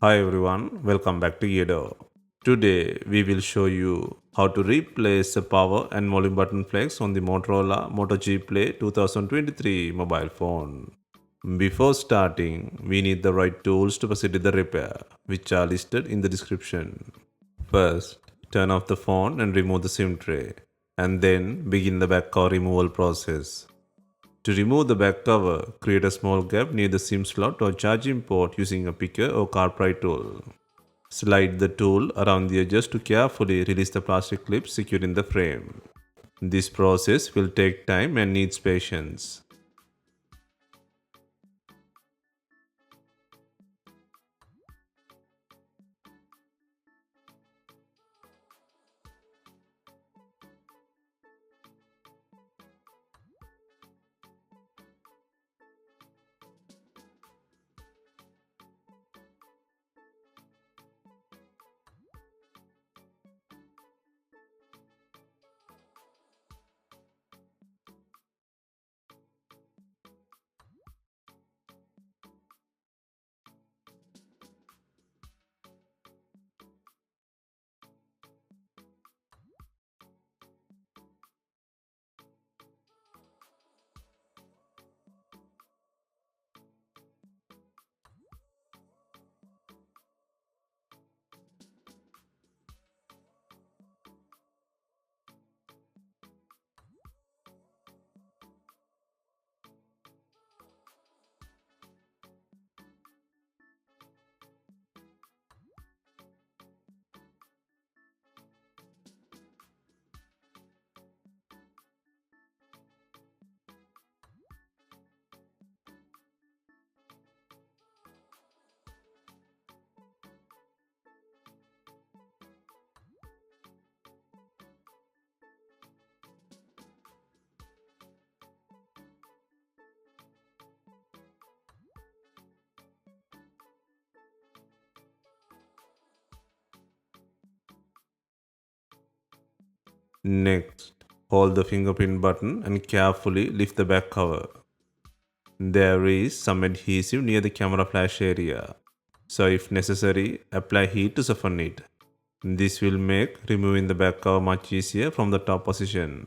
Hi everyone, welcome back to DYOR. Today we will show you how to replace the power and volume button flex on the Motorola Moto G Play 2023 mobile phone. Before starting, we need the right tools to proceed with the repair, which are listed in the description. First, turn off the phone and remove the SIM tray, and then begin the back cover removal process. To remove the back cover, create a small gap near the SIM slot or charging port using a picker or car pry tool. Slide the tool around the edges to carefully release the plastic clip securing the frame. This process will take time and needs patience. Next, hold the fingerprint button and carefully lift the back cover. There is some adhesive near the camera flash area, so if necessary, apply heat to soften it. This will make removing the back cover much easier from the top position.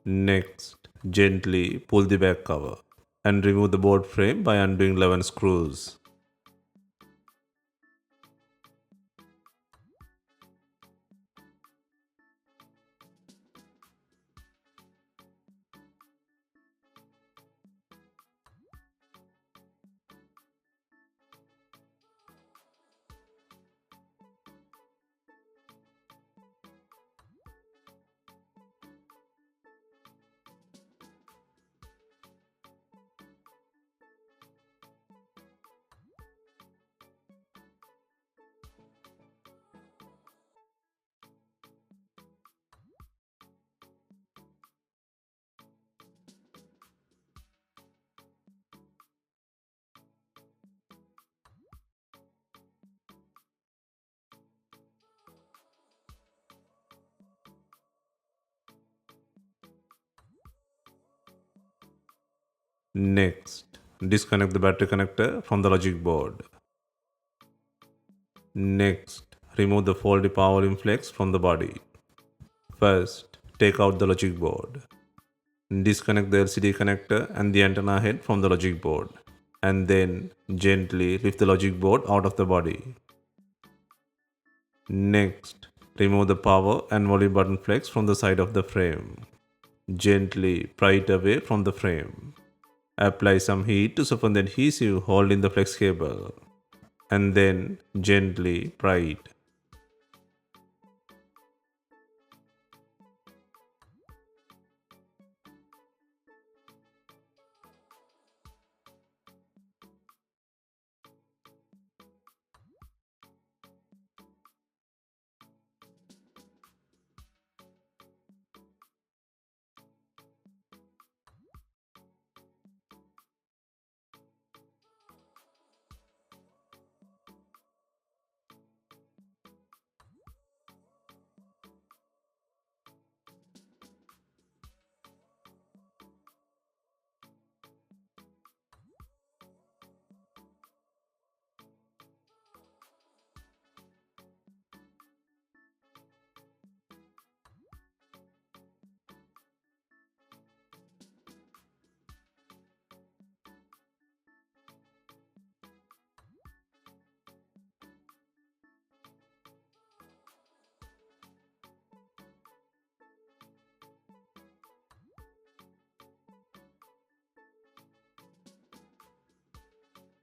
Next, gently pull the back cover and remove the board frame by undoing 11 screws. Next, disconnect the battery connector from the logic board. Next, remove the faulty power inflex from the body. First, take out the logic board. Disconnect the LCD connector and the antenna head from the logic board, and then gently lift the logic board out of the body. Next, remove the power and volume button flex from the side of the frame. Gently pry it away from the frame. Apply some heat to soften the adhesive holding the flex cable, and then gently pry it.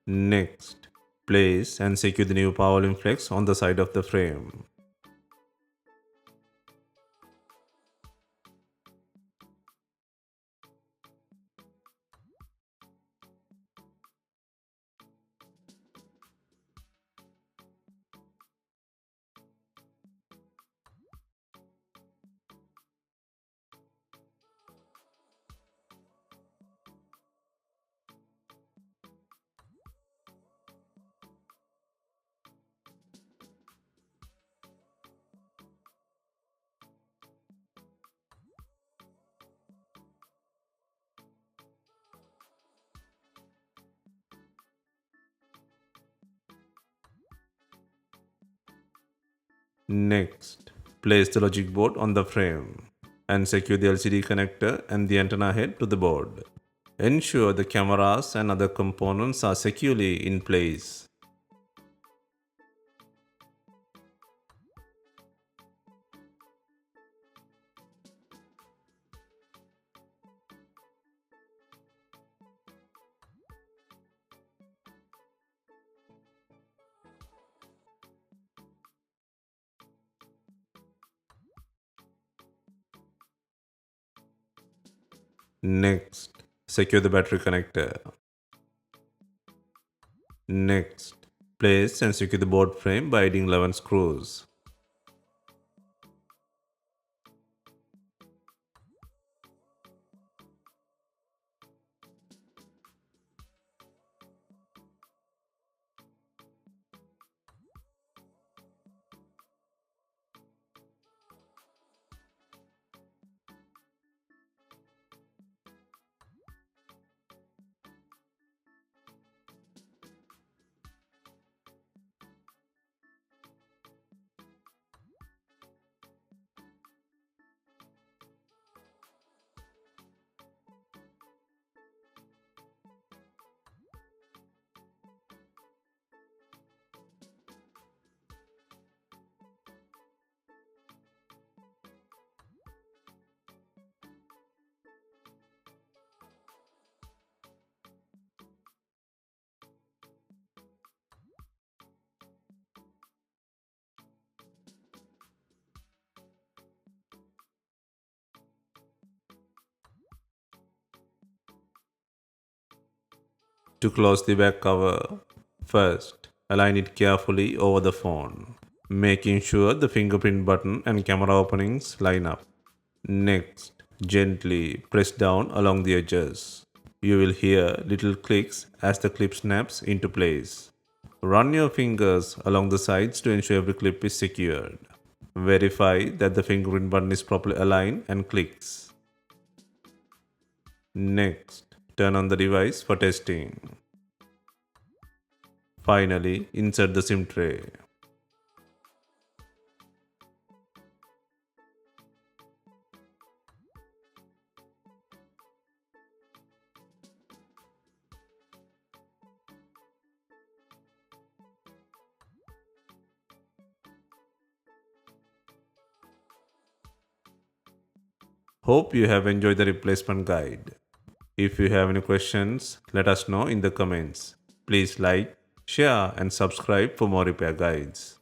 Next, place and secure the new power limb flex on the side of the frame. Next, place the logic board on the frame and secure the LCD connector and the antenna head to the board. Ensure the cameras and other components are securely in place. Next, secure the battery connector. Next, place and secure the board frame by adding 11 screws. To close the back cover, first align it carefully over the phone, making sure the fingerprint button and camera openings line up. Next, gently press down along the edges. You will hear little clicks as the clip snaps into place. Run your fingers along the sides to ensure every clip is secured. Verify that the fingerprint button is properly aligned and clicks. Next, turn on the device for testing. Finally, insert the SIM tray. Hope you have enjoyed the replacement guide. If you have any questions, let us know in the comments. Please like, share and subscribe for more repair guides.